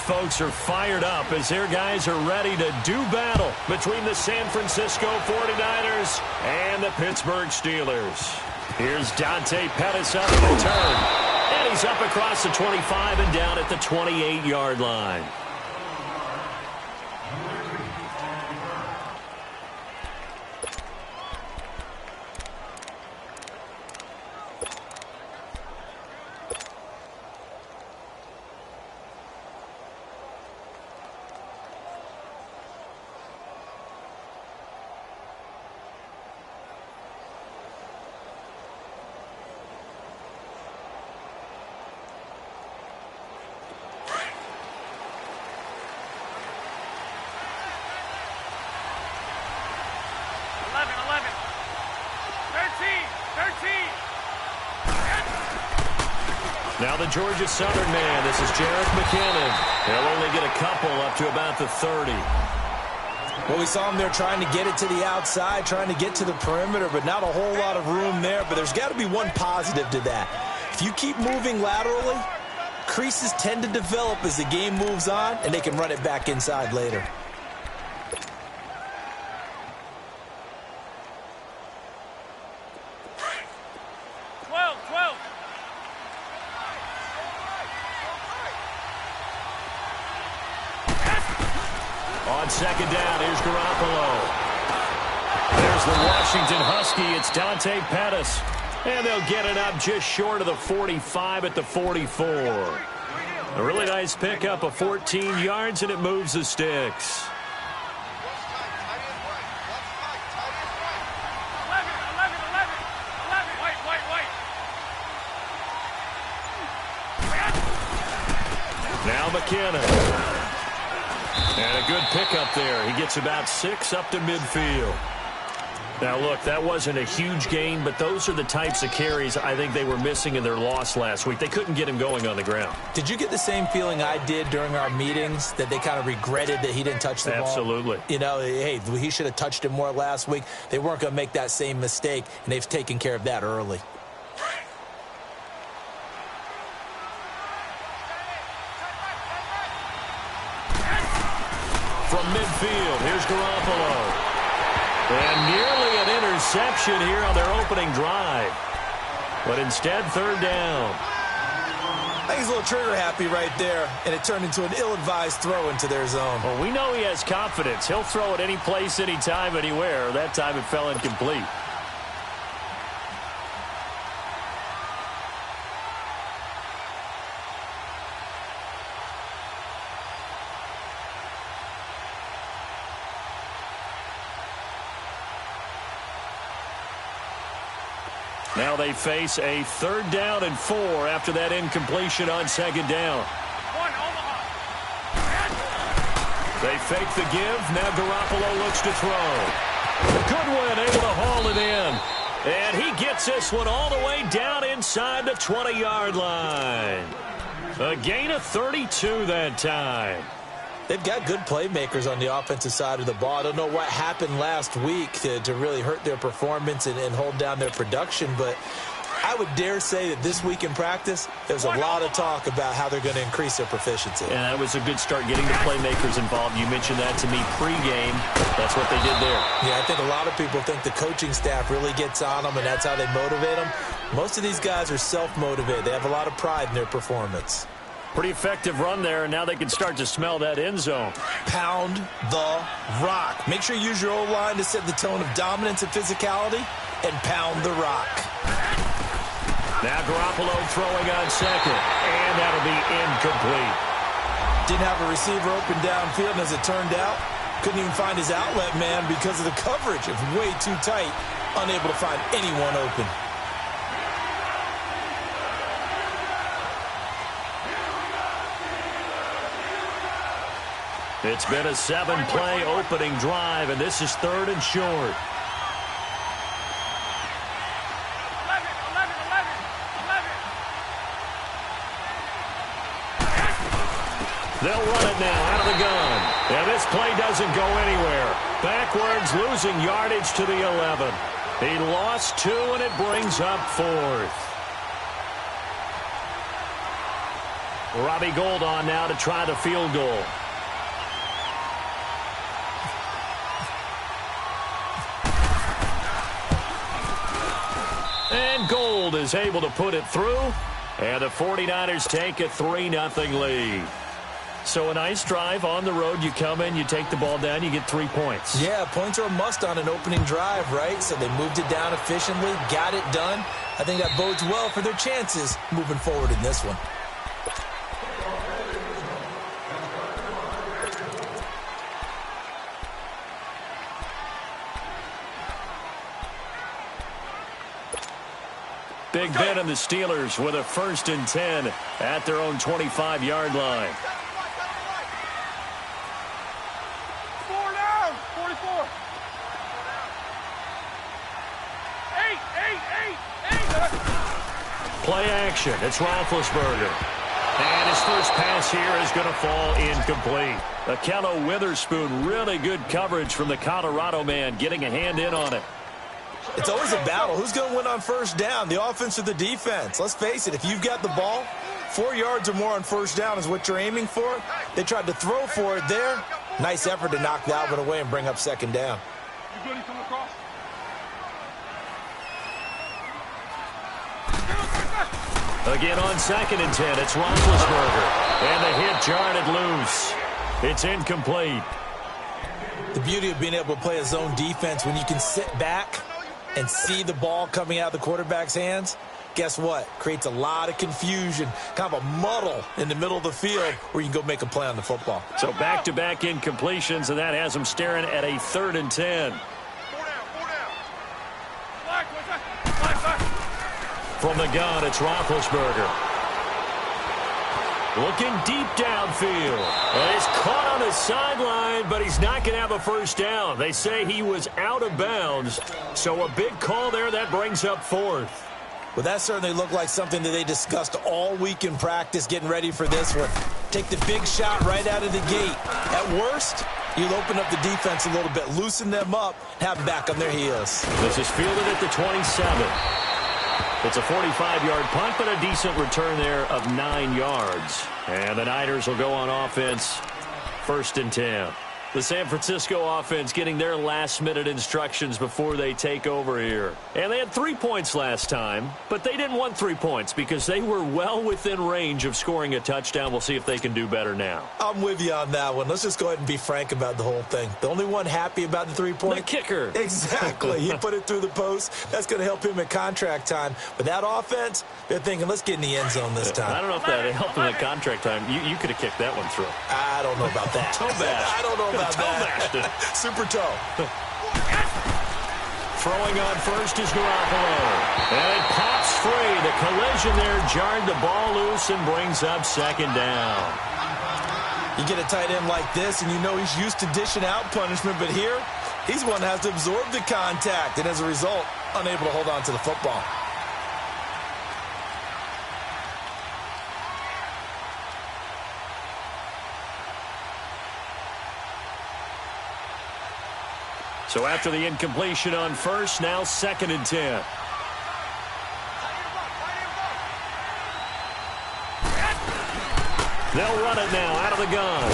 folks are fired up as their guys are ready to do battle between the San Francisco 49ers and the Pittsburgh Steelers. Here's Dante Pettis up the turn. And he's up across the 25 and down at the 28-yard line. Now the Georgia Southern man, this is Jerick McKinnon. He'll only get a couple up to about the 30. Well, we saw him there trying to get it to the outside, trying to get to the perimeter, but not a whole lot of room there. But there's got to be one positive to that. If you keep moving laterally, creases tend to develop as the game moves on, and they can run it back inside later. On second down, here's Garoppolo. There's the Washington Husky. It's Dante Pettis. And they'll get it up just short of the 45 at the 44. A really nice pickup of 14 yards, and it moves the sticks. Now McKinnon. And a good pickup there. He gets about 6 up to midfield. Now, look, that wasn't a huge gain, but those are the types of carries I think they were missing in their loss last week. They couldn't get him going on the ground. Did you get the same feeling I did during our meetings, that they kind of regretted that he didn't touch the ball? Absolutely. You know, hey, he should have touched it more last week. They weren't going to make that same mistake, and they've taken care of that early. From midfield, here's Garoppolo. And nearly an interception here on their opening drive. But instead, third down. I think he's a little trigger happy right there, and it turned into an ill-advised throw into their zone. Well, we know he has confidence. He'll throw it any place, anytime, anywhere. That time it fell incomplete. Now they face a 3rd down and 4 after that incompletion on 2nd down. They fake the give. Now Garoppolo looks to throw. Goodwin able to haul it in. And he gets this one all the way down inside the 20-yard line. A gain of 32 that time. They've got good playmakers on the offensive side of the ball. I don't know what happened last week to really hurt their performance and hold down their production, but I would dare say that this week in practice, there's a lot of talk about how they're going to increase their proficiency. And that was a good start, getting the playmakers involved. You mentioned that to me pregame. That's what they did there. Yeah, I think a lot of people think the coaching staff really gets on them, and that's how they motivate them. Most of these guys are self-motivated. They have a lot of pride in their performance. Pretty effective run there, and now they can start to smell that end zone. Pound the rock. Make sure you use your O-line to set the tone of dominance and physicality, and pound the rock. Now Garoppolo throwing on second, and that'll be incomplete. Didn't have a receiver open downfield, and as it turned out, couldn't even find his outlet man because of the coverage. It was way too tight, unable to find anyone open. It's been a 7-play opening drive, and this is 3rd and short. They'll run it now out of the gun. And this play doesn't go anywhere. Backwards, losing yardage to the 11. He lost 2, and it brings up 4th. Robbie Gould on now to try the field goal. And Gould is able to put it through. And the 49ers take a 3-0 lead. So a nice drive on the road. You come in, you take the ball down, you get 3 points. Yeah, points are a must on an opening drive, right? So they moved it down efficiently, got it done. I think that bodes well for their chances moving forward in this one. Big Ben and the Steelers with a 1st and 10 at their own 25-yard line. 4 down, 44. 8. Play action. It's Roethlisberger. And his first pass here is going to fall incomplete. Akello Witherspoon, really good coverage from the Colorado man, getting a hand in on it. It's always a battle. Who's going to win on 1st down, the offense or the defense? Let's face it, if you've got the ball, 4 yards or more on 1st down is what you're aiming for. They tried to throw for it there. Nice effort to knock that one away and bring up 2nd down. You good? He coming across? Again on 2nd and 10, it's Roethlisberger. And the hit jarred it loose. It's incomplete. The beauty of being able to play a zone defense when you can sit back and see the ball coming out of the quarterback's hands, guess what? Creates a lot of confusion, kind of a muddle in the middle of the field where you can go make a play on the football. So back-to-back incompletions, and that has them staring at a 3rd and 10. 4 down. Flag. From the gun, it's Roethlisberger. Looking deep downfield. He's caught on the sideline, but he's not going to have a 1st down. They say he was out of bounds. So a big call there. That brings up 4th. Well, that certainly looked like something that they discussed all week in practice getting ready for this one. Take the big shot right out of the gate. At worst, you'll open up the defense a little bit, loosen them up, have them back on their heels. This is fielded at the 27. It's a 45-yard punt, but a decent return there of 9 yards. And the Niners will go on offense, 1st and 10. The San Francisco offense getting their last-minute instructions before they take over here. And they had 3 points last time, but they didn't want 3 points because they were well within range of scoring a touchdown. We'll see if they can do better now. I'm with you on that one. Let's just go ahead and be frank about the whole thing. The only one happy about the 3-point? The kicker. Exactly. He put it through the post. That's going to help him at contract time. But that offense, they're thinking, let's get in the end zone this time. I don't know if that helped him at contract time. You could have kicked that one through. I don't know about that. Toe bash. I don't know about Toe-bashed it. Super toe. Throwing on 1st is Garoppolo. And it pops free. The collision there jarred the ball loose and brings up 2nd down. You get a tight end like this, and you know he's used to dishing out punishment, but here, he's one that has to absorb the contact, and as a result, unable to hold on to the football. So after the incompletion on 1st, now 2nd and 10. They'll run it now out of the gun.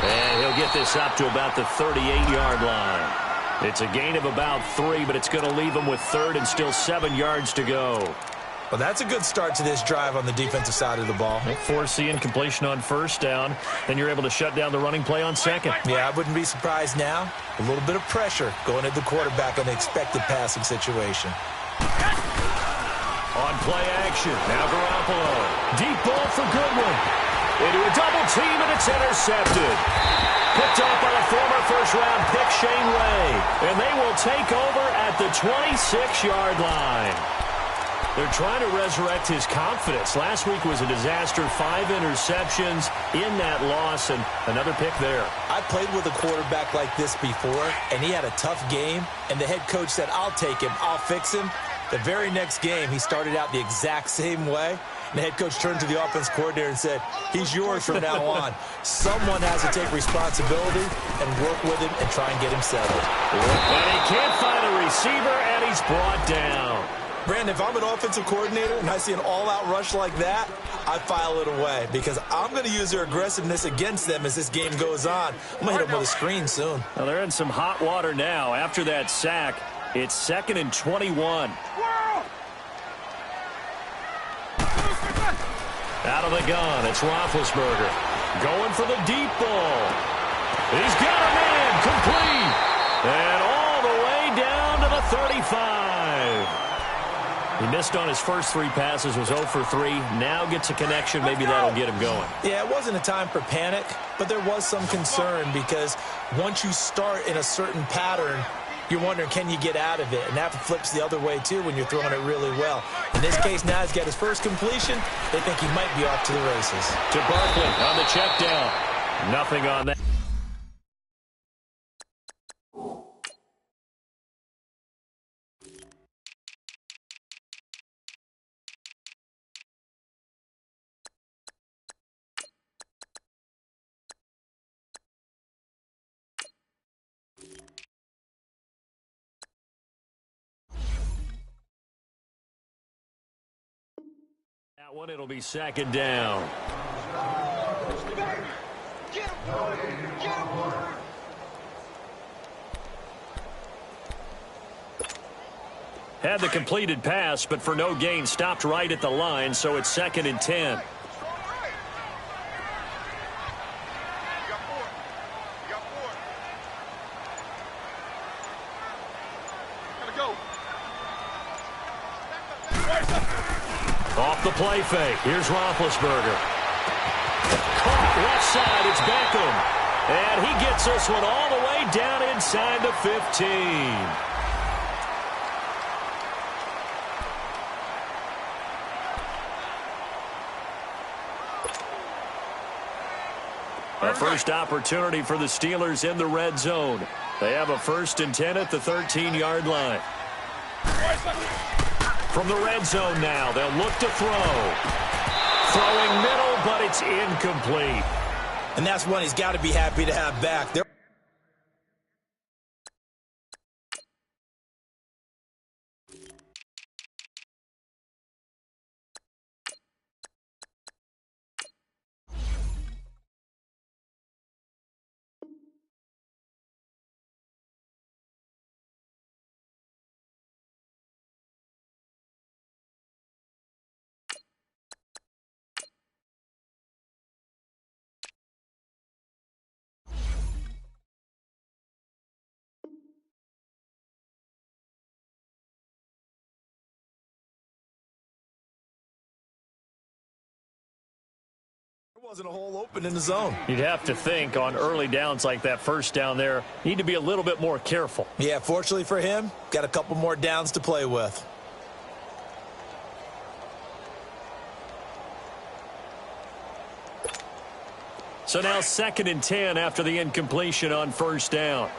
And he'll get this up to about the 38-yard line. It's a gain of about 3, but it's going to leave him with 3rd and still 7 yards to go. Well, that's a good start to this drive on the defensive side of the ball. Force the incompletion on 1st down, then you're able to shut down the running play on 2nd. Yeah, I wouldn't be surprised now. A little bit of pressure going at the quarterback on the expected passing situation. On play action, now Garoppolo. Deep ball for Goodwin. Into a double team, and it's intercepted. Picked off by the former first-round pick, Shane Ray. And they will take over at the 26-yard line. They're trying to resurrect his confidence. Last week was a disaster. 5 interceptions in that loss, and another pick there. I played with a quarterback like this before, and he had a tough game, and the head coach said, I'll take him, I'll fix him. The very next game, he started out the exact same way. And the head coach turned to the offense coordinator and said, he's yours from now on. Someone has to take responsibility and work with him and try and get him settled. And he can't find a receiver, and he's brought down. Brandon, if I'm an offensive coordinator and I see an all-out rush like that, I file it away because I'm going to use their aggressiveness against them as this game goes on. I'm going to hit them with a screen soon. Well, they're in some hot water now. After that sack, it's 2nd and 21. Out of the gun, it's Roethlisberger. Going for the deep ball. He's got a man, complete. And all the way down to the 35. He missed on his first 3 passes, was 0 for 3. Now gets a connection. Maybe that'll get him going. Yeah, it wasn't a time for panic, but there was some concern because once you start in a certain pattern, you're wondering, can you get out of it? And that flips the other way, too, when you're throwing it really well. In this case, now he's got his first completion. They think he might be off to the races. To Barkley on the check down. Nothing on that. That one, it'll be 2nd down. Had the completed pass, but for no gain, stopped right at the line, so it's 2nd and 10. Off the play fake. Here's Roethlisberger. Caught left side. It's Beckham. And he gets this one all the way down inside the 15. A first opportunity for the Steelers in the red zone. They have a 1st and 10 at the 13-yard line. From the red zone now, they'll look to throw. Throwing middle, but it's incomplete. And that's one he's got to be happy to have back. There wasn't a hole open in the zone. You'd have to think on early downs like that, first down there, need to be a little bit more careful. Yeah, fortunately for him, got a couple more downs to play with. So now 2nd and 10 after the incompletion on first down.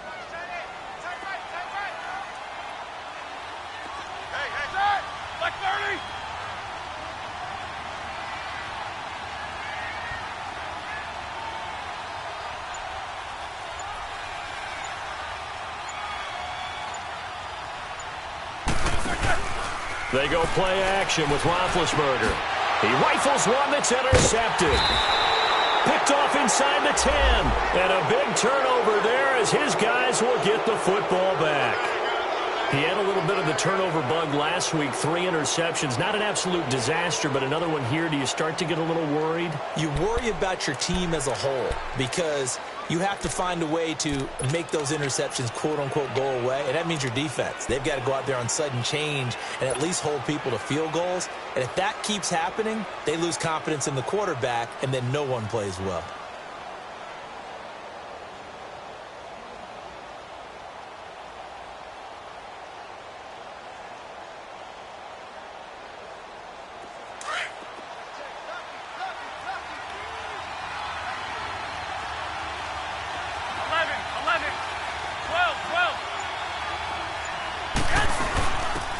They go play action with Roethlisberger. He rifles one that's intercepted. Picked off inside the 10. And a big turnover there as his guys will get the football back. He had a little bit of the turnover bug last week. 3 interceptions. Not an absolute disaster, but another one here. Do you start to get a little worried? You worry about your team as a whole because you have to find a way to make those interceptions, quote-unquote, go away. And that means your defense. They've got to go out there on sudden change and at least hold people to field goals. And if that keeps happening, they lose confidence in the quarterback, and then no one plays well.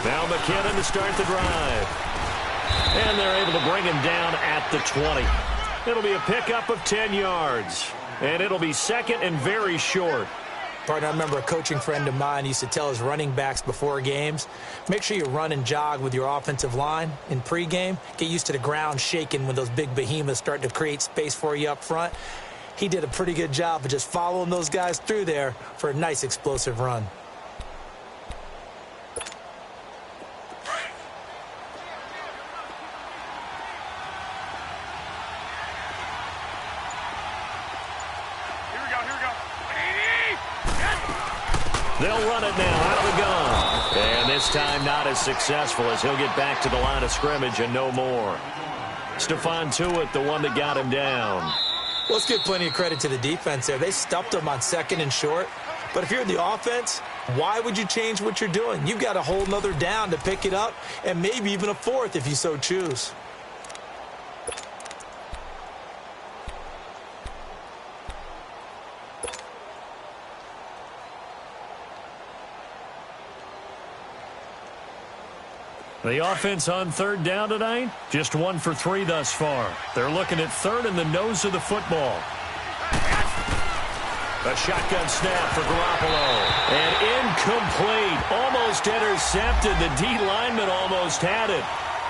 Now McKinnon to start the drive. And they're able to bring him down at the 20. It'll be a pickup of 10 yards. And it'll be 2nd and very short. Partner, I remember a coaching friend of mine used to tell his running backs before games, make sure you run and jog with your offensive line in pregame. Get used to the ground shaking when those big behemoths start to create space for you up front. He did a pretty good job of just following those guys through there for a nice explosive run. They'll run it now out of the gun. And this time not as successful as he'll get back to the line of scrimmage and no more. Stephon Tuitt, the one that got him down. Well, let's give plenty of credit to the defense there. They stuffed him on 2nd and short. But if you're the offense, why would you change what you're doing? You've got a whole nother down to pick it up, and maybe even a 4th if you so choose. The offense on 3rd down tonight, just 1 for 3 thus far. They're looking at 3rd in the nose of the football. A shotgun snap for Garoppolo. And incomplete. Almost intercepted. The D lineman almost had it.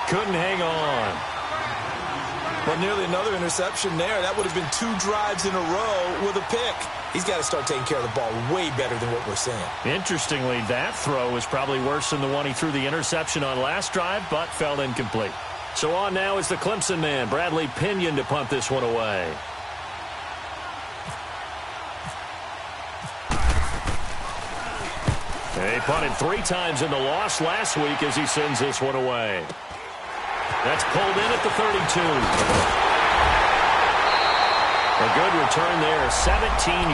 Couldn't hang on. Well, nearly another interception there. That would have been 2 drives in a row with a pick. He's got to start taking care of the ball way better than what we're seeing. Interestingly, that throw was probably worse than the one he threw the interception on last drive, but fell incomplete. So on now is the Clemson man, Bradley Pinion, to punt this one away. He punted 3 times in the loss last week as he sends this one away. That's pulled in at the 32. A good return there, 17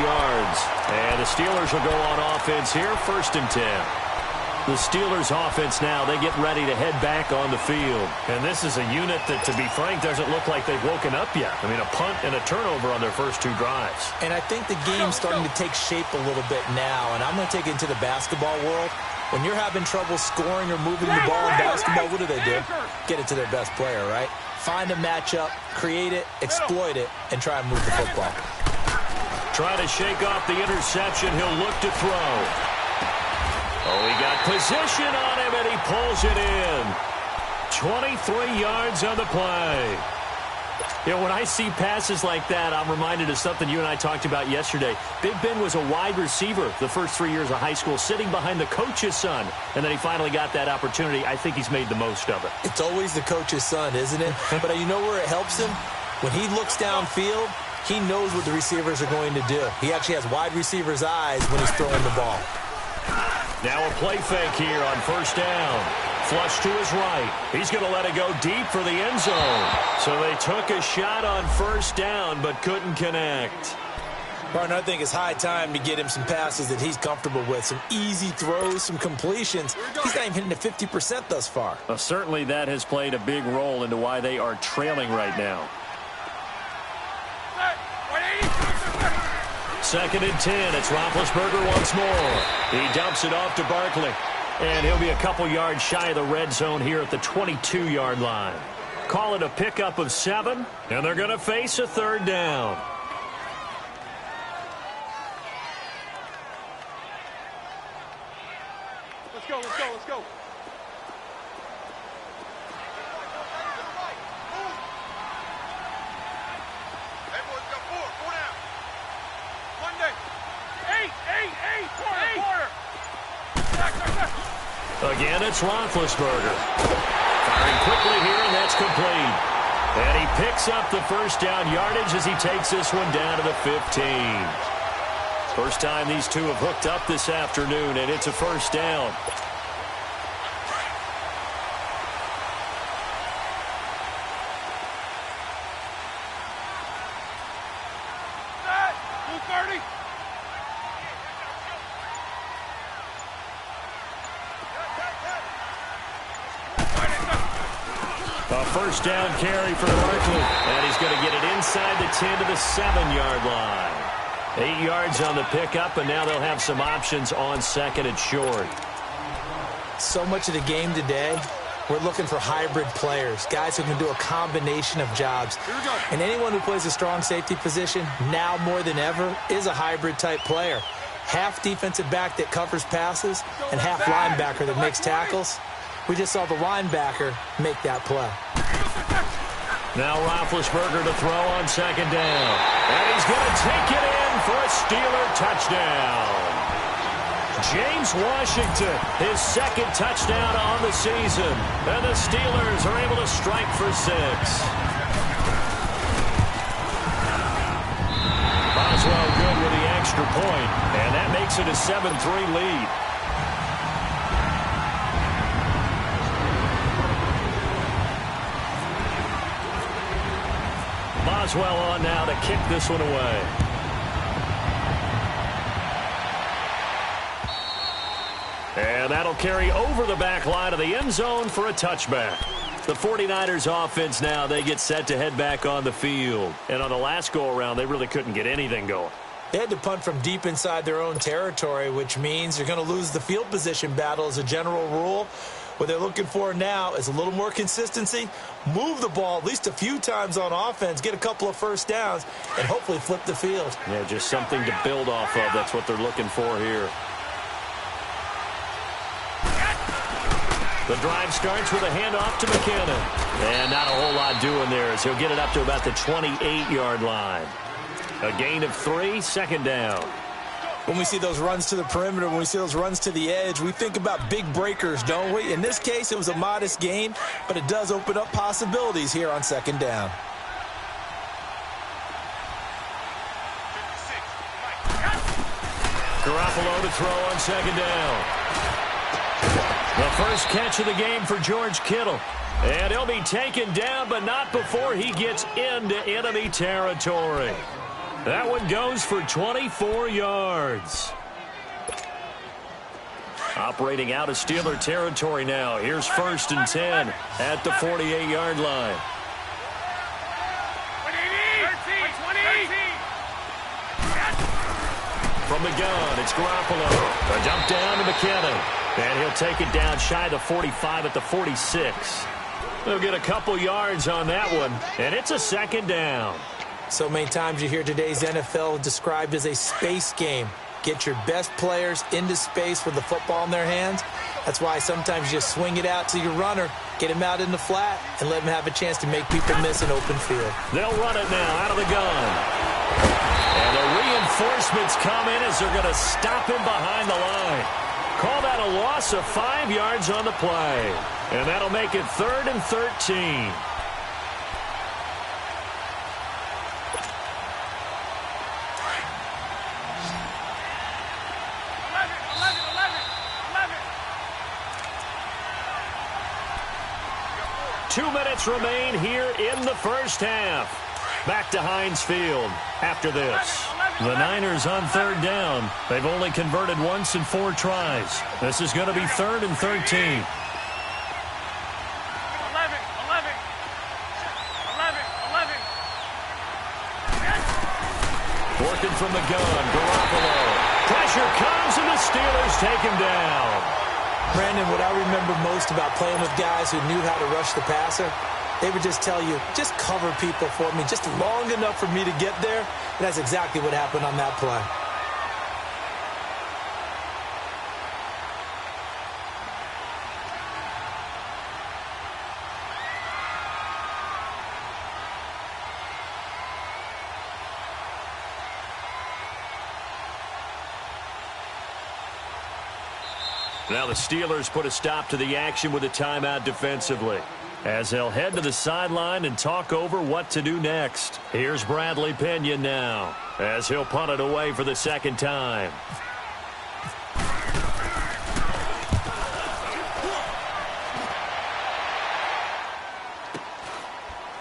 yards. And the Steelers will go on offense here, 1st and 10. The Steelers offense now, they get ready to head back on the field. And this is a unit that, to be frank, doesn't look like they've woken up yet. I mean, a punt and a turnover on their first 2 drives. And I think the game's starting to take shape a little bit now. And I'm going to take it into the basketball world. When you're having trouble scoring or moving the ball in basketball, what do? Get it to their best player, right? Find a matchup, create it, exploit it, and try and move the football. Trying to shake off the interception. He'll look to throw. Oh, he got position on him, and he pulls it in. 23 yards on the play. You know, when I see passes like that, I'm reminded of something you and I talked about yesterday. Big Ben was a wide receiver the first 3 years of high school, sitting behind the coach's son, and then he finally got that opportunity. I think he's made the most of it. It's always the coach's son, isn't it? But you know where it helps him? When he looks downfield, he knows what the receivers are going to do. He actually has wide receivers' eyes when he's throwing the ball. Now a play fake here on 1st down. Flush to his right. He's going to let it go deep for the end zone. So they took a shot on 1st down, but couldn't connect. Partner, I think it's high time to get him some passes that he's comfortable with. Some easy throws, some completions. He's not even hitting to 50% thus far. Well, certainly that has played a big role into why they are trailing right now. 2nd and 10. It's Roethlisberger once more. He dumps it off to Barkley. And he'll be a couple yards shy of the red zone here at the 22-yard line. Call it a pickup of 7, and they're going to face a 3rd down. Let's go, let's go, let's go. Hey, boys, we got 4 down. Monday. 8, quarter. Again, it's Roethlisberger. Firing quickly here, and that's complete. And he picks up the 1st down yardage as he takes this one down to the 15. First time these two have hooked up this afternoon, and it's a 1st down. A 1st down carry for Barkley. And he's going to get it inside the 10 to the 7-yard line. 8 yards on the pickup, and now they'll have some options on 2nd and short. So much of the game today, we're looking for hybrid players, guys who can do a combination of jobs. And anyone who plays a strong safety position, now more than ever, is a hybrid type player. half defensive back that covers passes and half linebacker that makes tackles. We just saw the linebacker make that play. Now Roethlisberger to throw on second down. And he's going to take it in for a Steeler touchdown. James Washington, his second touchdown on the season. And the Steelers are able to strike for 6. Boswell good with the extra point, and that makes it a 7-3 lead. Boswell on now to kick this one away. And that'll carry over the back line of the end zone for a touchback. The 49ers offense now, they get set to head back on the field. And on the last go-around, they really couldn't get anything going. They had to punt from deep inside their own territory, which means you're going to lose the field position battle as a general rule. What they're looking for now is a little more consistency, move the ball at least a few times on offense, get a couple of first downs, and hopefully flip the field. Yeah, just something to build off of. That's what they're looking for here. The drive starts with a handoff to McKinnon. And not a whole lot doing there as he'll get it up to about the 28-yard line. A gain of 3, second down. When we see those runs to the perimeter, when we see those runs to the edge, we think about big breakers, don't we? In this case, it was a modest gain, but it does open up possibilities here on second down. Garoppolo to throw on second down. The first catch of the game for George Kittle. And he'll be taken down, but not before he gets into enemy territory. That one goes for 24 yards. Operating out of Steeler territory now. Here's 1st and 10 at the 48-yard line. 13. From the gun, it's Garoppolo. A dump down to McKinnon. And he'll take it down shy of the 45 at the 46. They'll get a couple yards on that one, and it's a second down. So many times you hear today's NFL described as a space game. Get your best players into space with the football in their hands. That's why sometimes you just swing it out to your runner, get him out in the flat, and let him have a chance to make people miss an open field. They'll run it now out of the gun. And the reinforcements come in as they're going to stop him behind the line. Call that a loss of 5 yards on the play. And that'll make it 3rd and 13. Two minutes remain here in the first half. Back to Heinz Field after this. The Niners on 3rd down. They've only converted once in 4 tries. This is going to be 3rd and 13. Working from the gun, Garoppolo. Pressure comes and the Steelers take him down. Brandon, what I remember most about playing with guys who knew how to rush the passer, they would just tell you, just cover people for me, just long enough for me to get there. And that's exactly what happened on that play. Now the Steelers put a stop to the action with a timeout defensively, as they'll head to the sideline and talk over what to do next. Here's Bradley Pinion now, as he'll punt it away for the second time.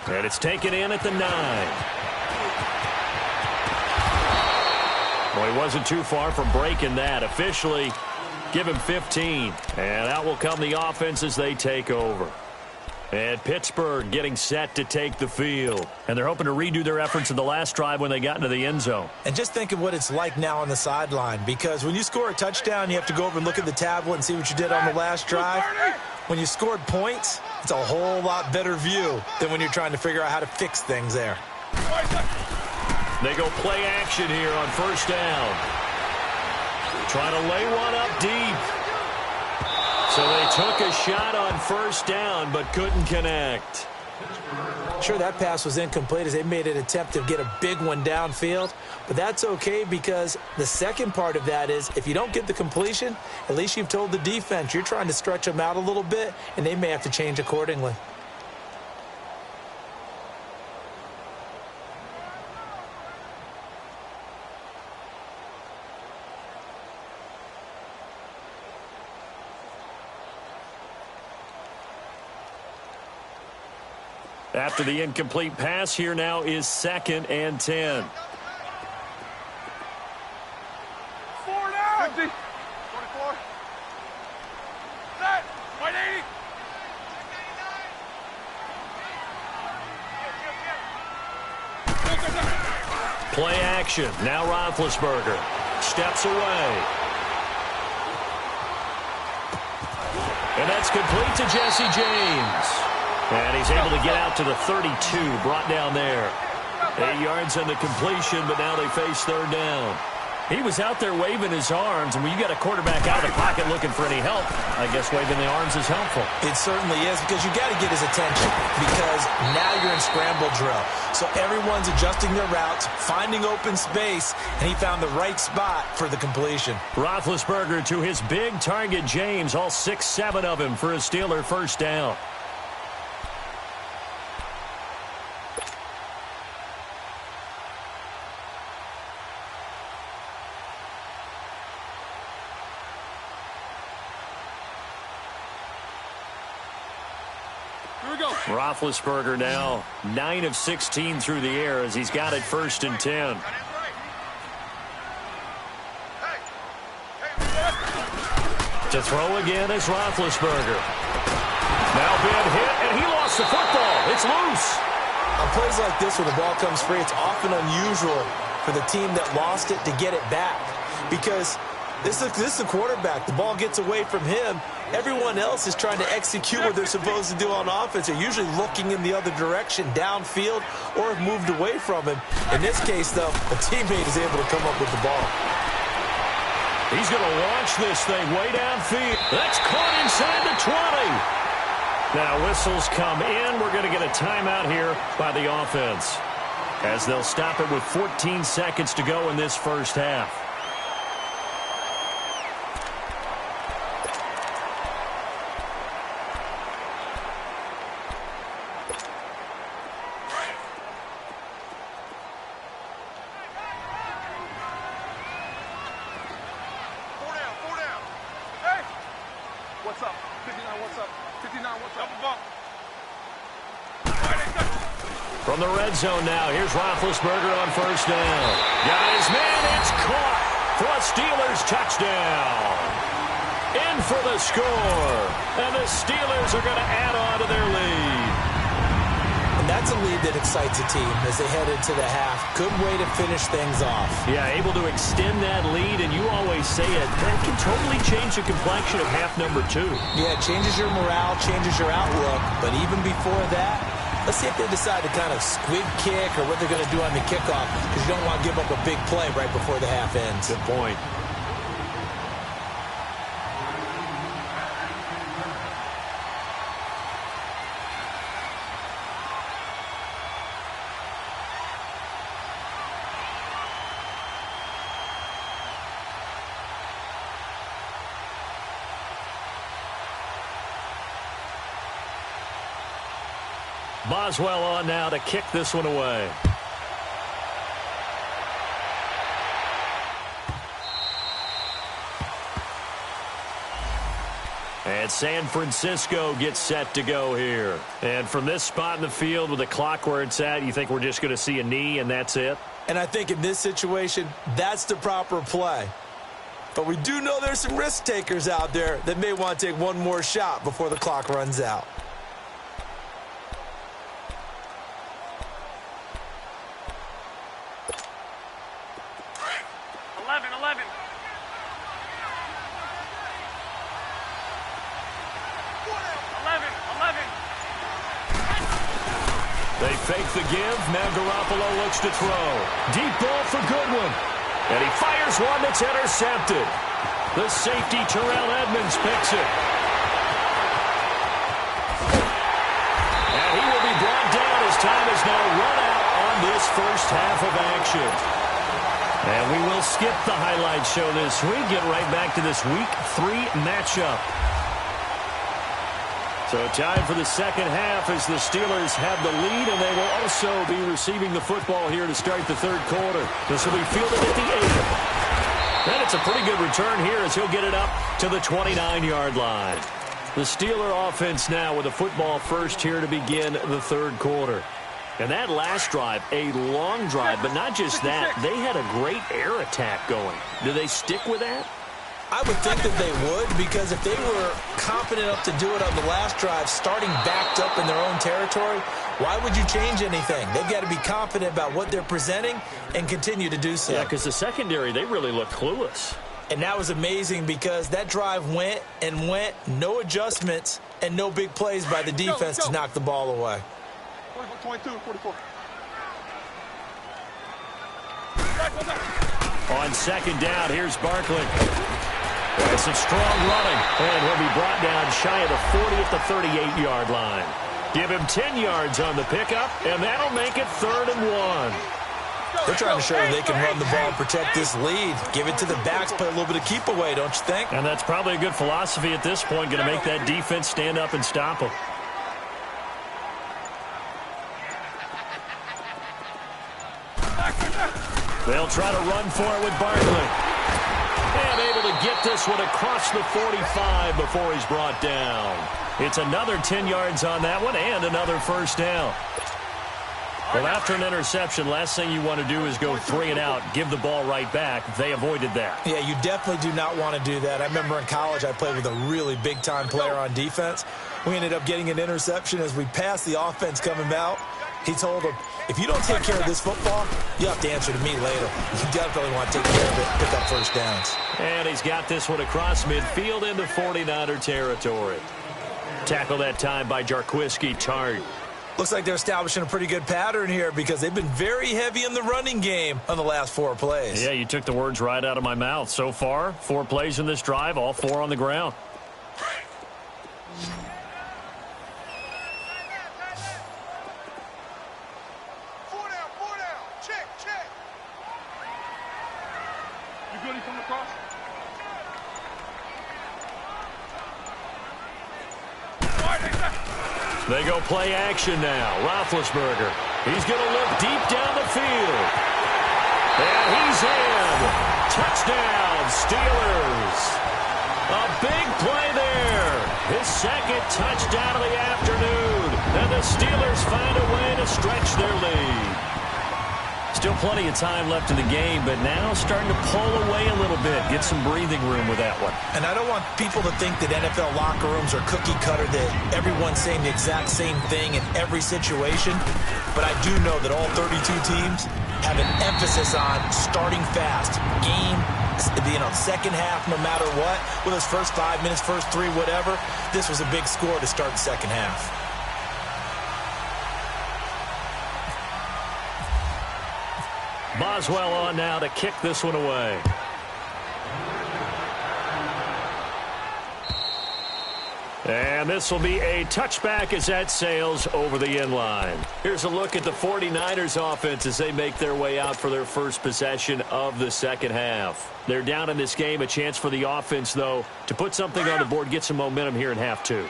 And it's taken in at the 9. Well, he wasn't too far from breaking that. Officially, give him 15. And out will come the offense as they take over. And Pittsburgh getting set to take the field. And they're hoping to redo their efforts in the last drive when they got into the end zone. And just think of what it's like now on the sideline. Because when you score a touchdown, you have to go over and look at the tablet and see what you did on the last drive. When you scored points, it's a whole lot better view than when you're trying to figure out how to fix things there. They go play action here on 1st down. Trying to lay one up deep. So they took a shot on first down, but couldn't connect. Sure, that pass was incomplete as they made an attempt to get a big one downfield, but that's okay because the second part of that is if you don't get the completion, at least you've told the defense you're trying to stretch them out a little bit, and they may have to change accordingly. After the incomplete pass, here now is 2nd and 10. 4 down. 50. 24. Set. 180. Play action. Now Roethlisberger steps away. And that's complete to Jesse James. And he's able to get out to the 32, brought down there. 8 yards on the completion, but now they face 3rd down. He was out there waving his arms, and when you got a quarterback out of the pocket looking for any help, I guess waving the arms is helpful. It certainly is because you got to get his attention because now you're in scramble drill. So everyone's adjusting their routes, finding open space, and he found the right spot for the completion. Roethlisberger to his big target, James, all 6-7 of him for a Steeler first down. Roethlisberger now 9 of 16 through the air as he's got it 1st and 10. To throw again is Roethlisberger. Now been hit, and he lost the football. It's loose. On plays like this where the ball comes free, it's often unusual for the team that lost it to get it back because this is the quarterback. The ball gets away from him. Everyone else is trying to execute what they're supposed to do on offense. They're usually looking in the other direction, downfield, or have moved away from him. In this case, though, a teammate is able to come up with the ball. He's going to launch this thing way downfield. That's caught inside the 20. Now whistles come in. We're going to get a timeout here by the offense as they'll stop it with 14 seconds to go in this first half. From the red zone now, here's Roethlisberger on first down. Got his man, it's caught for a Steelers touchdown. In for the score, and the Steelers are going to add on to their lead. And that's a lead that excites a team as they head into the half. Good way to finish things off. Yeah, able to extend that lead, and you always say it, that can totally change the complexion of half number 2. Yeah, it changes your morale, changes your outlook, but even before that, let's see if they decide to kind of squib kick or what they're going to do on the kickoff because you don't want to give up a big play right before the half ends. Good point. Boswell on now to kick this one away. And San Francisco gets set to go here. And from this spot in the field with the clock where it's at, you think we're just going to see a knee and that's it? And I think in this situation, that's the proper play. But we do know there's some risk takers out there that may want to take one more shot before the clock runs out. They fake the give. Now Garoppolo looks to throw. Deep ball for Goodwin. And he fires here's one that's intercepted. The safety, Terrell Edmonds, picks it. And he will be brought down as time is now run out on this first half of action. And we will skip the highlight show this week. Get right back to this Week 3 matchup. So time for the second half as the Steelers have the lead, and they will also be receiving the football here to start the third quarter. This will be fielded at the 8. And it's a pretty good return here as he'll get it up to the 29-yard line. The Steeler offense now with the football first here to begin the third quarter. And that last drive, a long drive, but not just that. They had a great air attack going. Do they stick with that? I would think that they would, because if they were confident enough to do it on the last drive, starting backed up in their own territory, why would you change anything? They've got to be confident about what they're presenting and continue to do so. Yeah, because the secondary, they really look clueless. And that was amazing because that drive went and went, no adjustments, and no big plays by the defense to knock the ball away. 22, 44. On second down, here's Barkley. It's some strong running, and he'll be brought down shy of the 40 at the 38-yard line. Give him 10 yards on the pickup, and that'll make it 3rd and 1. They're trying to show they can run the ball and protect this lead. Give it to the backs, play a little bit of keep away, don't you think? And that's probably a good philosophy at this point, going to make that defense stand up and stop them. They'll try to run for it with Barkley. And able to get this one across the 45 before he's brought down. It's another 10 yards on that one and another first down. Well, after an interception, last thing you want to do is go 3 and out, give the ball right back. They avoided that. Yeah, you definitely do not want to do that. I remember in college I played with a really big-time player on defense. We ended up getting an interception as we passed the offense coming out. He told him, if you don't take care of this football, you have to answer to me later. You definitely want to take care of it, pick up first downs. And he's got this one across midfield into 49er territory. Tackle that time by Jarquiski Tart. Looks like they're establishing a pretty good pattern here because they've been very heavy in the running game on the last 4 plays. Yeah, you took the words right out of my mouth. So far, 4 plays in this drive, all 4 on the ground. They go play action now. Roethlisberger. He's going to look deep down the field. And he's in. Touchdown, Steelers. A big play there. His second touchdown of the afternoon. And the Steelers find a way to stretch their lead. Still plenty of time left in the game, but now starting to pull away a little bit. Get some breathing room with that one. And I don't want people to think that NFL locker rooms are cookie cutter, that everyone's saying the exact same thing in every situation. But I do know that all 32 teams have an emphasis on starting fast. Game, second half, no matter what. Whether it's first 5 minutes, first 3, whatever. This was a big score to start the second half. Boswell on now to kick this one away. And this will be a touchback as that sails over the end line. Here's a look at the 49ers offense as they make their way out for their first possession of the second half. They're down in this game. A chance for the offense, though, to put something on the board, get some momentum here in half 2.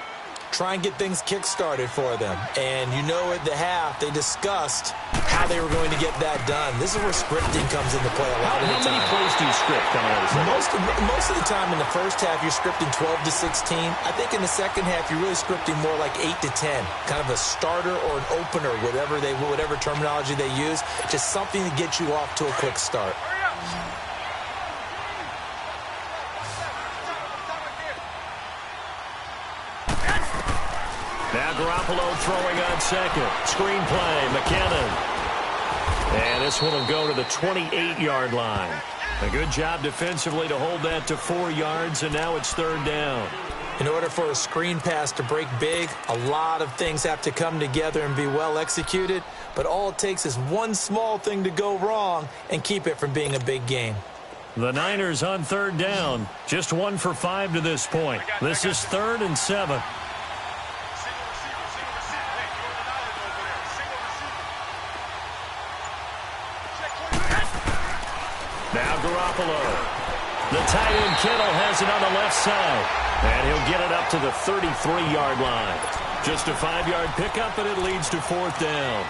Try and get things kick-started for them. And you know at the half, they discussed how they were going to get that done. This is where scripting comes into play a lot of the time. How many plays do you script coming out of the second? Most of the time in the first half, you're scripting 12 to 16. I think in the second half, you're really scripting more like 8 to 10. Kind of a starter or an opener, whatever terminology they use. Just something to get you off to a quick start. Now Garoppolo throwing on second. Screen play, McKinnon. And this one will go to the 28-yard line. A good job defensively to hold that to 4 yards, and now it's 3rd down. In order for a screen pass to break big, a lot of things have to come together and be well executed, but all it takes is one small thing to go wrong and keep it from being a big game. The Niners on third down. Just 1 for 5 to this point. This is 3rd and 7. Now Garoppolo. The tight end Kittle has it on the left side. And he'll get it up to the 33-yard line. Just a 5-yard pickup, and it leads to 4th down.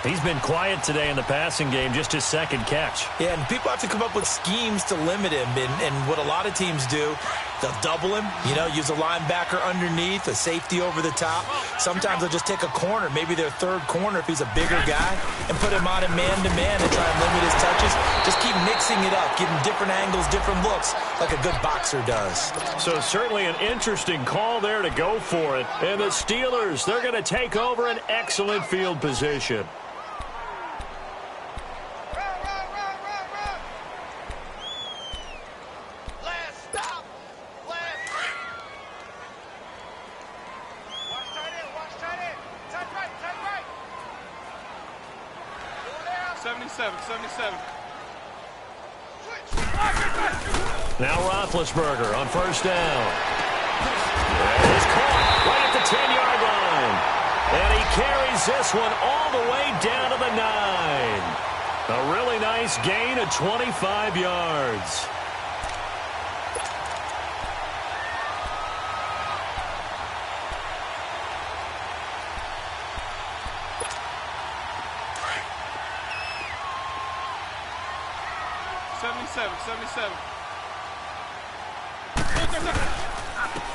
He's been quiet today in the passing game, just his 2nd catch. Yeah, and people have to come up with schemes to limit him. And what a lot of teams do, they'll double him, use a linebacker underneath, a safety over the top. Sometimes they'll just take a corner, maybe their 3rd corner if he's a bigger guy, and put him on a man-to-man and try and limit his touches. Just keep mixing it up, give him different angles, different looks, like a good boxer does. So certainly an interesting call there to go for it. And the Steelers, they're going to take over an excellent field position. Now Roethlisberger on 1st down. And he's caught right at the 10-yard line. And he carries this one all the way down to the 9. A really nice gain of 25 yards.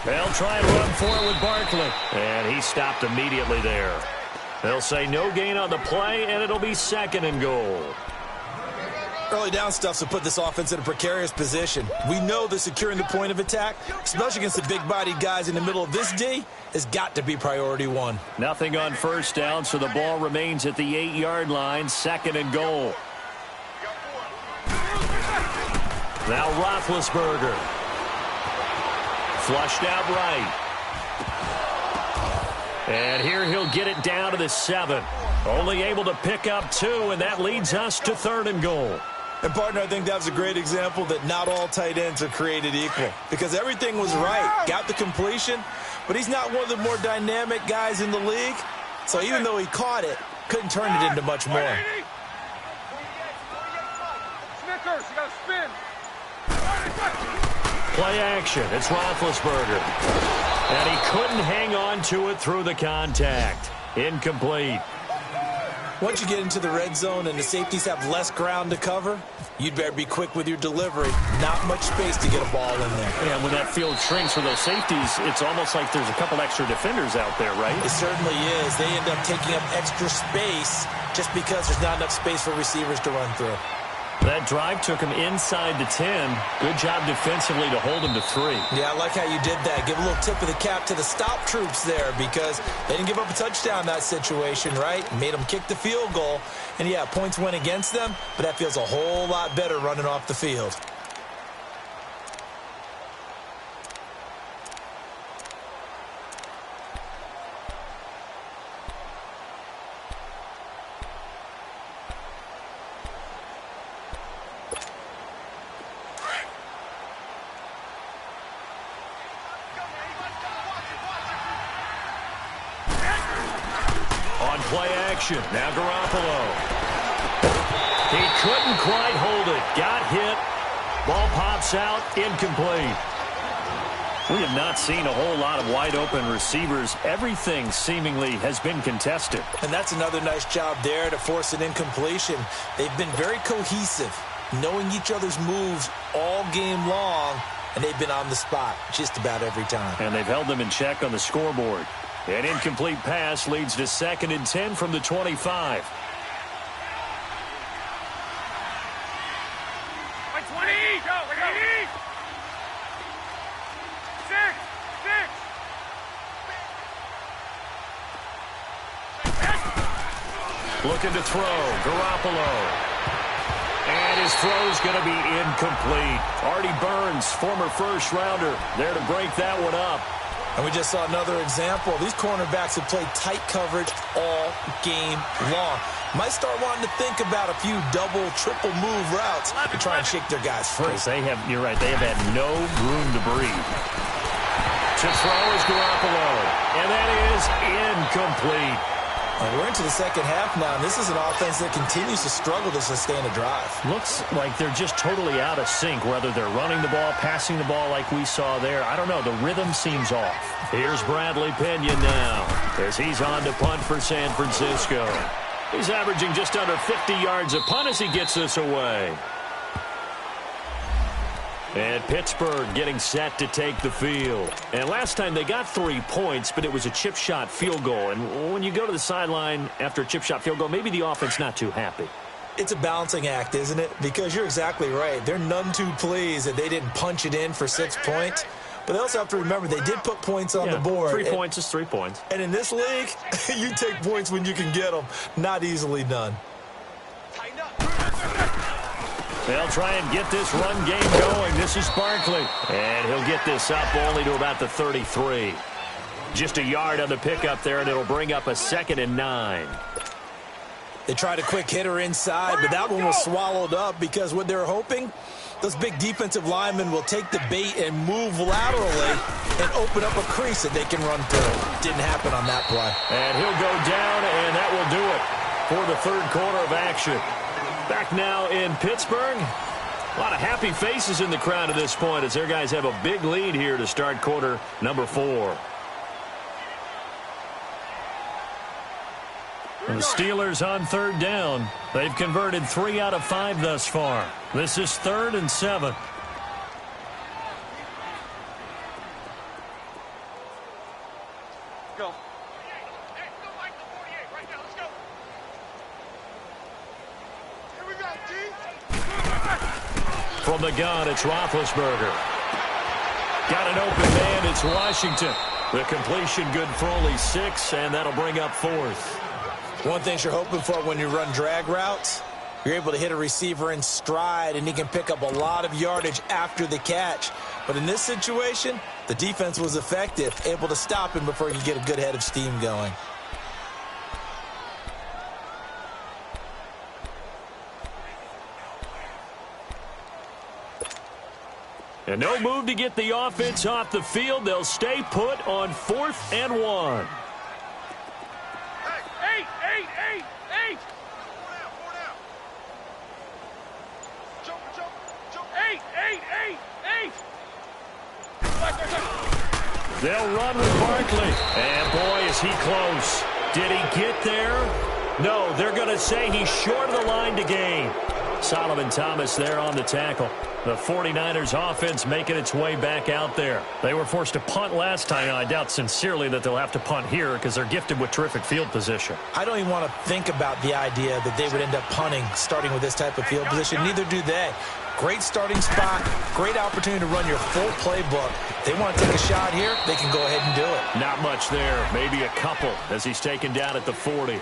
They'll try and run for it with Barkley. And he stopped immediately there. They'll say no gain on the play, and it'll be 2nd and goal. Early down stuff to put this offense in a precarious position. We know that securing the point of attack, especially against the big-bodied guys in the middle of this D, has got to be priority 1. Nothing on 1st down, so the ball remains at the 8-yard line, 2nd and goal. Now Roethlisberger. Flushed out right. And here he'll get it down to the 7. Only able to pick up 2, and that leads us to 3rd and goal. And, partner, I think that was a great example that not all tight ends are created equal. Because everything was right. Got the completion, but he's not one of the more dynamic guys in the league. So even though he caught it, couldn't turn it into much more. Snickers, you got to spin. Play action. It's Roethlisberger. And he couldn't hang on to it through the contact. Incomplete. Once you get into the red zone and the safeties have less ground to cover, you'd better be quick with your delivery. Not much space to get a ball in there. Yeah, when that field shrinks for those safeties, it's almost like there's a couple extra defenders out there, right? It certainly is. They end up taking up extra space just because there's not enough space for receivers to run through. That drive took him inside the 10. Good job defensively to hold him to 3. Yeah, I like how you did that. Give a little tip of the cap to the stop troops there because they didn't give up a touchdown in that situation, right? Made them kick the field goal. And, yeah, points went against them, but that feels a whole lot better running off the field. Play action. Now Garoppolo. He couldn't quite hold it. Got hit. Ball pops out. Incomplete. We have not seen a whole lot of wide-open receivers. Everything seemingly has been contested. And that's another nice job there to force an incompletion. They've been very cohesive, knowing each other's moves all game long, and they've been on the spot just about every time. And they've held them in check on the scoreboard. An incomplete pass leads to 2nd and 10 from the 25. Looking to throw. Garoppolo. And his throw's going to be incomplete. Artie Burns, former first-rounder, there to break that one up. And we just saw another example. These cornerbacks have played tight coverage all game long. Might start wanting to think about a few double, triple move routes to try and shake their guys free. You're right, they have had no room to breathe. To throw is Garoppolo, and that is incomplete. We're into the second half now, and this is an offense that continues to struggle to sustain a drive. Looks like they're just totally out of sync, whether they're running the ball, passing the ball like we saw there. I don't know. The rhythm seems off. Here's Bradley Pinion now as he's on to punt for San Francisco. He's averaging just under 50 yards a punt as he gets this away. And Pittsburgh getting set to take the field. And last time they got 3 points, but it was a chip shot field goal. And when you go to the sideline after a chip shot field goal, maybe the offense not too happy. It's a balancing act, isn't it? Because you're exactly right. They're none too pleased that they didn't punch it in for 6 points. But they also have to remember they did put points on the board. 3 points is 3 points. And in this league, you take points when you can get them. Not easily done. They'll try and get this run game going. This is Barkley. And he'll get this up only to about the 33. Just a yard on the pickup there, and it'll bring up a 2nd and 9. They tried a quick hitter inside, but that one was swallowed up because what they're hoping, those big defensive linemen will take the bait and move laterally and open up a crease that they can run through. Didn't happen on that play. And he'll go down, and that will do it for the third quarter of action. Back now in Pittsburgh. A lot of happy faces in the crowd at this point as their guys have a big lead here to start quarter number 4. The Steelers on third down. They've converted 3 out of 5 thus far. This is 3rd and 7. Go. From the gun, it's Roethlisberger. Got an open man, it's Washington. The completion good for only 6, and that'll bring up 4th. One thing you're hoping for when you run drag routes, you're able to hit a receiver in stride, and he can pick up a lot of yardage after the catch. But in this situation, the defense was effective, able to stop him before he could get a good head of steam going. And no move to get the offense off the field. They'll stay put on 4th and 1. Eight. Jump. Eight. They'll run with Barkley. And boy, is he close. Did he get there? No, they're going to say he's short of the line to gain. Solomon Thomas there on the tackle. The 49ers offense making its way back out there. They were forced to punt last time, and I doubt sincerely that they'll have to punt here because they're gifted with terrific field position. I don't even want to think about the idea that they would end up punting starting with this type of field position. Neither do they. Great starting spot, great opportunity to run your full playbook. They want to take a shot here, they can go ahead and do it. Not much there, maybe a couple as he's taken down at the 40.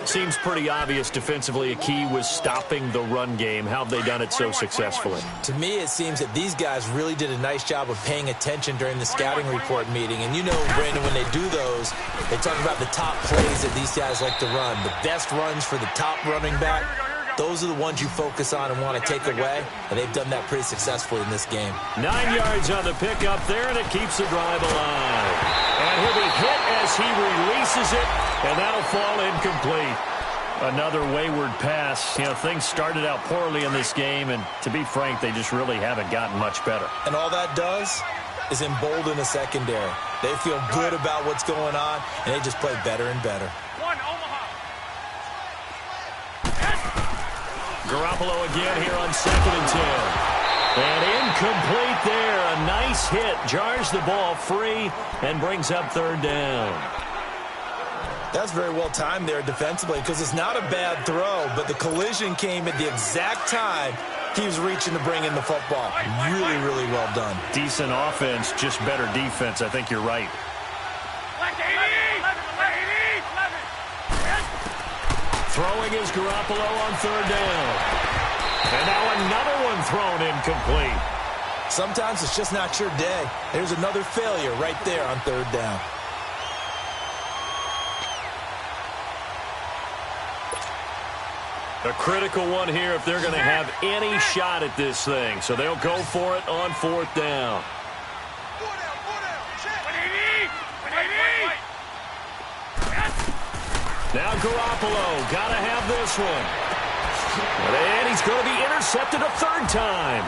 Seems pretty obvious defensively a key was stopping the run game. How have they done it so successfully? To me, it seems that these guys really did a nice job of paying attention during the scouting report meeting. And you know, Brandon, when they do those, they talk about the top plays that these guys like to run. The best runs for the top running back. Those are the ones you focus on and want to take away, and they've done that pretty successfully in this game. 9 yards on the pickup there, and it keeps the drive alive. And he'll be hit as he releases it, and that'll fall incomplete. Another wayward pass. You know, things started out poorly in this game, and to be frank, they just really haven't gotten much better. And all that does is embolden a secondary. They feel good about what's going on, and they just play better and better. Garoppolo again here on 2nd and 10. And incomplete there. A nice hit. Jars the ball free and brings up 3rd down. That's very well timed there defensively because it's not a bad throw, but the collision came at the exact time he was reaching to bring in the football. Really, really well done. Decent offense, just better defense. I think you're right. Throwing is Garoppolo on 3rd down. And now another one thrown incomplete. Sometimes it's just not your day. There's another failure right there on third down. A critical one here if they're going to have any shot at this thing. So they'll go for it on fourth down. Now Garoppolo, got to have this one. And he's going to be intercepted a third time.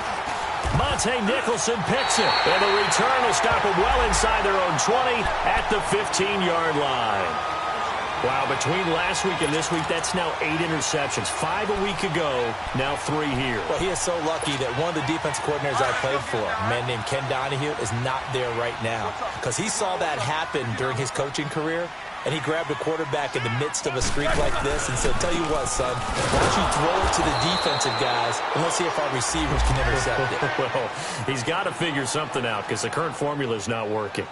Monte Nicholson picks it. And the return will stop him well inside their own 20 at the 15-yard line. Wow, between last week and this week, that's now 8 interceptions. 5 a week ago, now 3 here. Well, he is so lucky that one of the defense coordinators I played for, a man named Ken Donahue, is not there right now. Because he saw that happen during his coaching career, and he grabbed a quarterback in the midst of a streak like this and said, tell you what, son, why don't you throw it to the defensive guys, and let's see if our receivers can intercept it. Well, he's got to figure something out because the current formula is not working.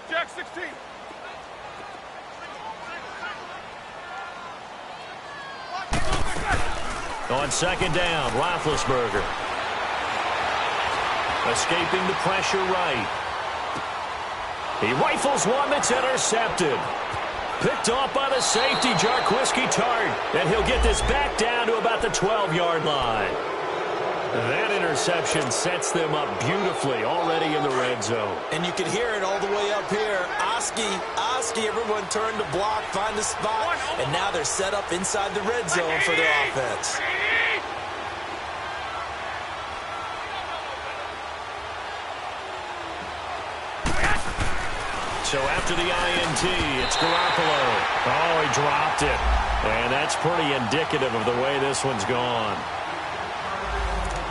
Jack 16. On second down, Roethlisberger. Escaping the pressure right. He rifles one that's intercepted. Picked off by the safety, Jarquiski Tart. And he'll get this back down to about the 12-yard line. That interception sets them up beautifully already in the red zone. And you can hear it all the way up here. Oski, everyone turned to block, find a spot, and now they're set up inside the red zone for their offense. So after the INT, it's Garoppolo. Oh, he dropped it. And that's pretty indicative of the way this one's gone.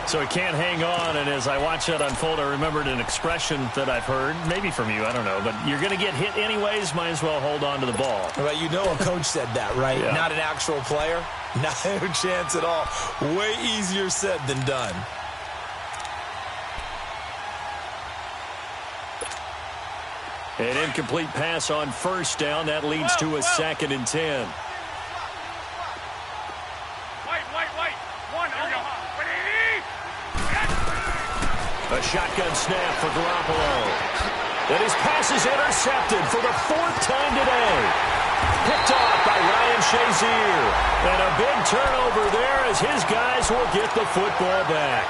So he can't hang on, and as I watch that unfold, I remembered an expression that I've heard, maybe from you, I don't know, but you're going to get hit anyways, might as well hold on to the ball. Well, you know a coach said that, right? Yeah. Not an actual player. Not a chance at all. Way easier said than done. An incomplete pass on first down. That leads to a 2nd and 10. A shotgun snap for Garoppolo. And his pass is intercepted for the 4th time today. Picked off by Ryan Shazier. And a big turnover there as his guys will get the football back.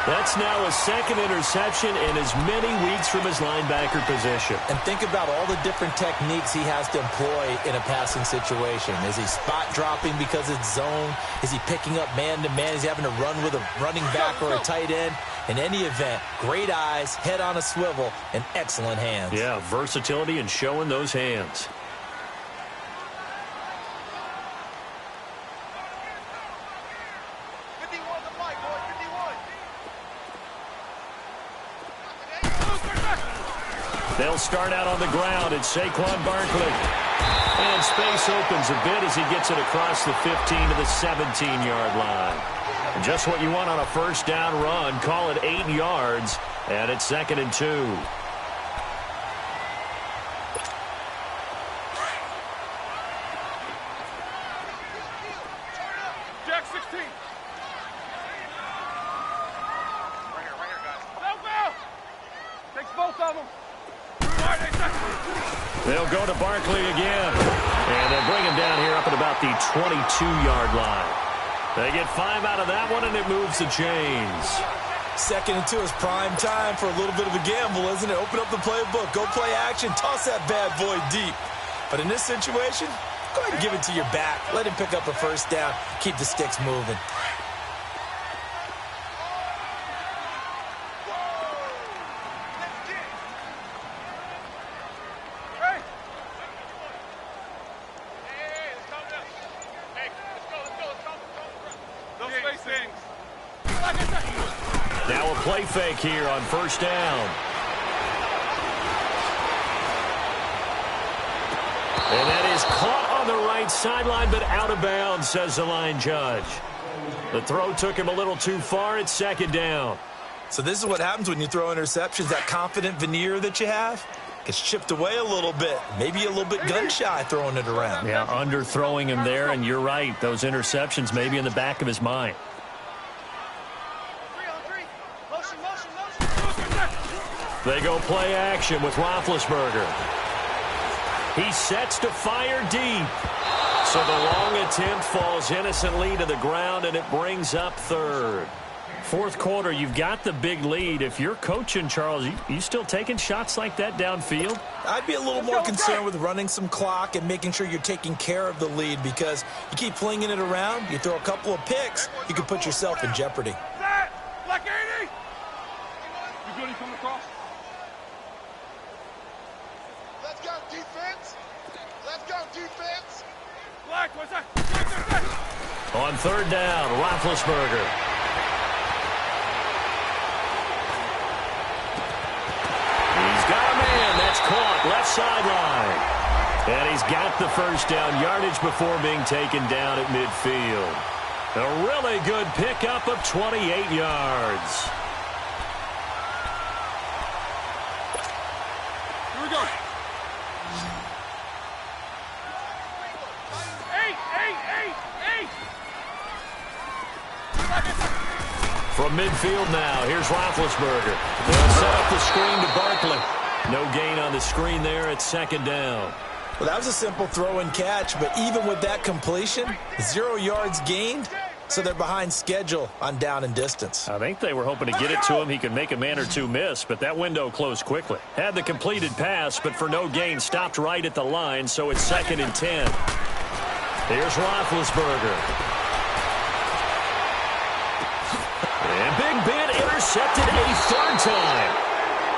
That's now a 2nd interception in as many weeks from his linebacker position. And think about all the different techniques he has to employ in a passing situation. Is he spot dropping because it's zone? Is he picking up man-to-man? Is he having to run with a running back or a tight end? In any event, great eyes, head on a swivel, and excellent hands. Yeah, versatility and showing those hands. They'll start out on the ground. It's Saquon Barkley. And space opens a bit as he gets it across the 15 to the 17-yard line. And just what you want on a first down run. Call it 8 yards. And it's 2nd and 2. Jack 16. Right here, guys. Go! Takes both of them. They'll go to Barkley again. And they'll bring him down here up at about the 22-yard line. They get 5 out of that one, and it moves the chains. 2nd and 2 is prime time for a little bit of a gamble, isn't it? Open up the playbook, go play action, toss that bad boy deep. But in this situation, go ahead and give it to your back. Let him pick up a first down. Keep the sticks moving. Now a play fake here on first down. And that is caught on the right sideline, but out of bounds, says the line judge. The throw took him a little too far. It's 2nd down. So this is what happens when you throw interceptions, that confident veneer that you have. Gets chipped away a little bit. Maybe a little bit gun-shy throwing it around. Yeah, underthrowing him there, and you're right. Those interceptions may be in the back of his mind. They go play action with Roethlisberger. He sets to fire deep. So the long attempt falls innocently to the ground, and it brings up third. Fourth quarter, you've got the big lead. If you're coaching, Charles, you still taking shots like that downfield? I'd be a little more concerned with running some clock and making sure you're taking care of the lead, because you keep flinging it around, you throw a couple of picks, you can put yourself in jeopardy. Black 80! You good? He coming across? Let's go, defense! Let's go, defense! Black, what's that? On third down, Roethlisberger. He's got a man. That's caught left sideline. And he's got the first down yardage before being taken down at midfield. A really good pickup of 28 yards. Here we go. 8. From midfield now, here's Roethlisberger. They'll set up the screen to Barkley. No gain on the screen there at second down. Well, that was a simple throw and catch, but even with that completion, 0 yards gained, so they're behind schedule on down and distance. I think they were hoping to get it to him. He could make a man or two miss, but that window closed quickly. Had the completed pass, but for no gain, stopped right at the line, so it's 2nd and 10. Here's Roethlisberger. And Big Ben intercepted a third time.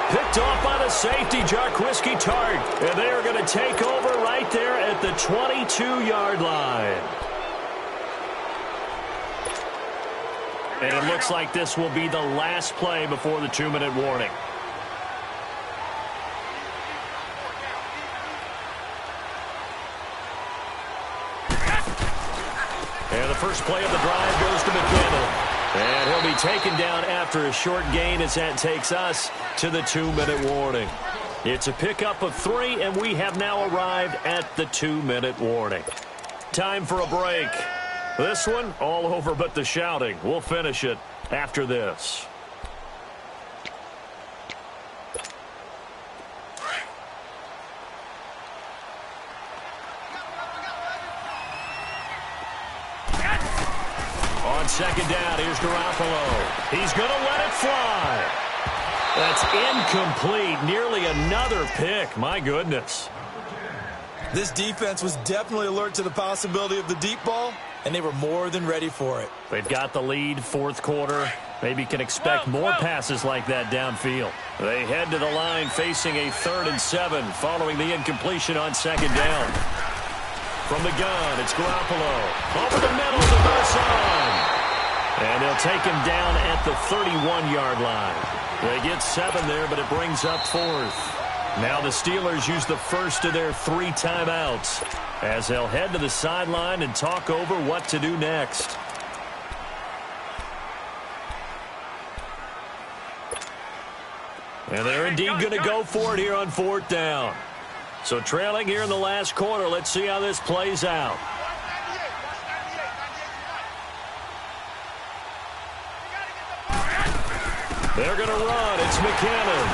Picked off by the safety, Jarquiski Tart. And they are going to take over right there at the 22-yard line. And it looks like this will be the last play before the 2-minute warning. And the first play of the drive goes to McDaniel. And he'll be taken down after a short gain as that takes us to the 2-minute warning. It's a pickup of 3, and we have now arrived at the 2-minute warning. Time for a break. This one, all over but the shouting. We'll finish it after this. On second down, here's Garoppolo. He's going to let it fly. That's incomplete. Nearly another pick. My goodness. This defense was definitely alert to the possibility of the deep ball, and they were more than ready for it. They've got the lead, fourth quarter. Maybe can expect more passes like that downfield. They head to the line facing a 3rd and 7 following the incompletion on second down. From the gun, it's Garoppolo. Over the middle to Garcon. And they'll take him down at the 31-yard line. They get 7 there, but it brings up 4th. Now the Steelers use the first of their 3 timeouts as they'll head to the sideline and talk over what to do next. And they're indeed going to go for it here on 4th down. So trailing here in the last quarter, let's see how this plays out. They're going to run. It's McKinnon.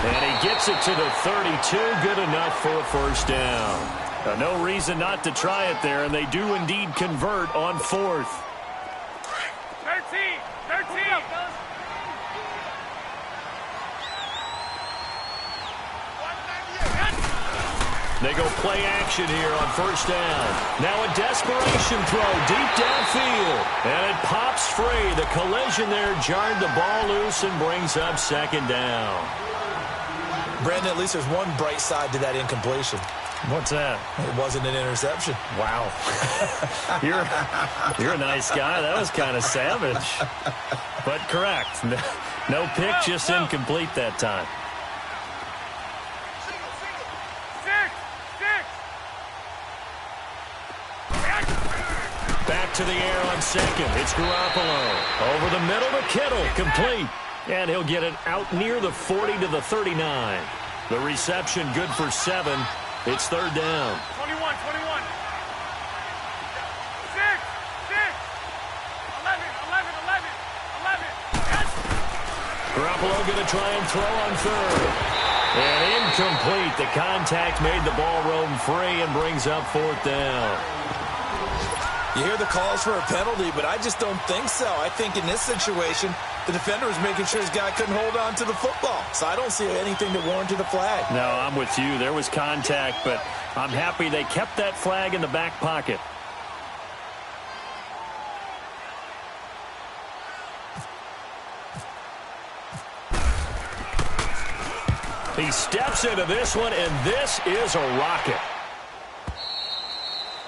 And he gets it to the 32. Good enough for a first down. No reason not to try it there, and they do indeed convert on 4th. 13. They go play action here on first down. Now a desperation throw deep downfield. And it pops free. The collision there jarred the ball loose and brings up second down. Brandon, at least there's one bright side to that incompletion. What's that? It wasn't an interception. Wow. You're a nice guy. That was kind of savage. But correct. No pick, just incomplete that time. Back to the air on second. It's Garoppolo. Over the middle to Kittle. Complete. And he'll get it out near the 40 to the 39. The reception good for 7. It's third down. 21, 21. 6, 6. 11, 11, 11, 11. Yes. Garoppolo going to try and throw on third. And incomplete. The contact made the ball roam free and brings up fourth down. You hear the calls for a penalty, but I just don't think so. I think in this situation, the defender was making sure his guy couldn't hold on to the football. So I don't see anything to warrant the flag. No, I'm with you. There was contact, but I'm happy they kept that flag in the back pocket. He steps into this one, and this is a rocket.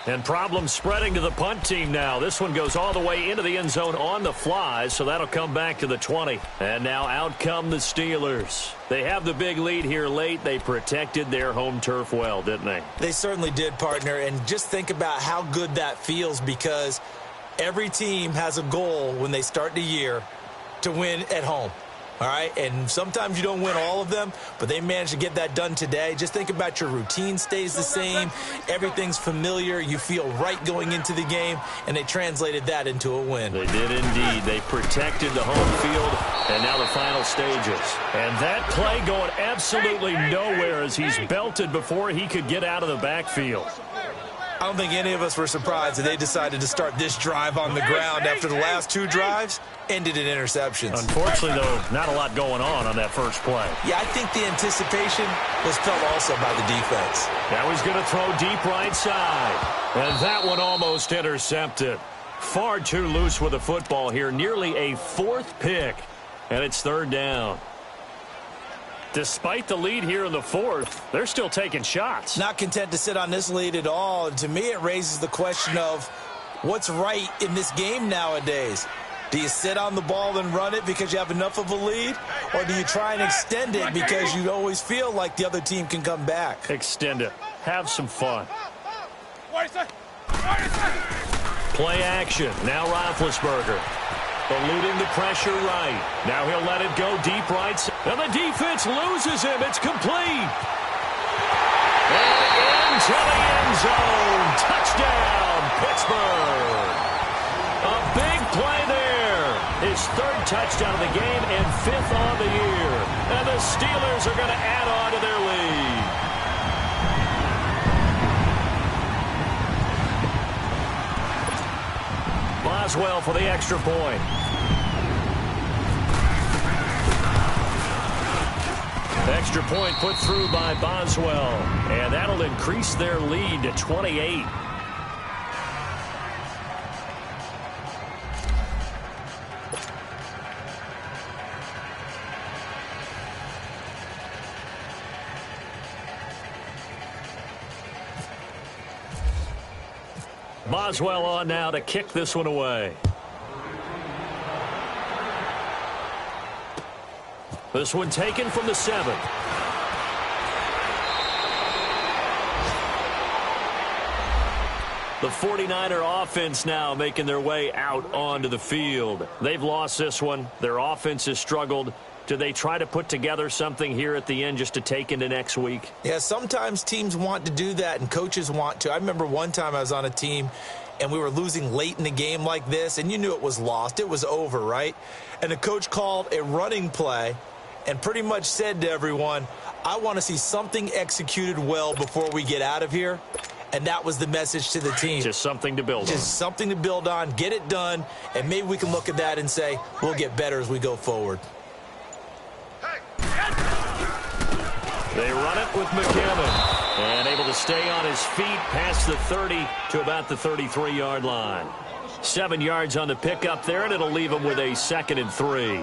And problems spreading to the punt team now. This one goes all the way into the end zone on the fly, so that'll come back to the 20. And now out come the Steelers. They have the big lead here late. They protected their home turf well, didn't they? They certainly did, partner. And just think about how good that feels, because every team has a goal when they start the year to win at home. All right, and sometimes you don't win all of them, but they managed to get that done today. Just think about your routine stays the same. Everything's familiar. You feel right going into the game, and they translated that into a win. They did indeed. They protected the home field, and now the final stages. And that play going absolutely nowhere as he's belted before he could get out of the backfield. I don't think any of us were surprised that they decided to start this drive on the ground after the last 2 drives ended in interceptions. Unfortunately, though, not a lot going on that first play. Yeah, I think the anticipation was felt also by the defense. Now he's going to throw deep right side. And that one almost intercepted. Far too loose with the football here. Nearly a 4th pick. And it's third down. Despite the lead here in the 4th, they're still taking shots. Not content to sit on this lead at all. And to me, it raises the question of what's right in this game nowadays. Do you sit on the ball and run it because you have enough of a lead? Or do you try and extend it because you always feel like the other team can come back? Extend it. Have some fun. Play action. Now Roethlisberger. Eluding the pressure right. Now he'll let it go deep right. And the defense loses him. It's complete. And into the end zone. Touchdown, Pittsburgh. A big play there. His 3rd touchdown of the game and 5th on the year. And the Steelers are going to add on to their lead. Boswell for the extra point. Extra point put through by Boswell. And that'll increase their lead to 28. Boswell on now to kick this one away. This one taken from the 7. The 49er offense now making their way out onto the field. They've lost this one. Their offense has struggled. Do they try to put together something here at the end just to take into next week? Yeah, sometimes teams want to do that and coaches want to. I remember one time I was on a team and we were losing late in the game like this, and you knew it was lost. It was over, right? And the coach called a running play and pretty much said to everyone, I want to see something executed well before we get out of here. And that was the message to the team. Just something to build on. Just something to build on, get it done, and maybe we can look at that and say, we'll get better as we go forward. They run it with McKinnon. And able to stay on his feet past the 30 to about the 33-yard line. 7 yards on the pickup there, and it'll leave him with a 2nd and 3.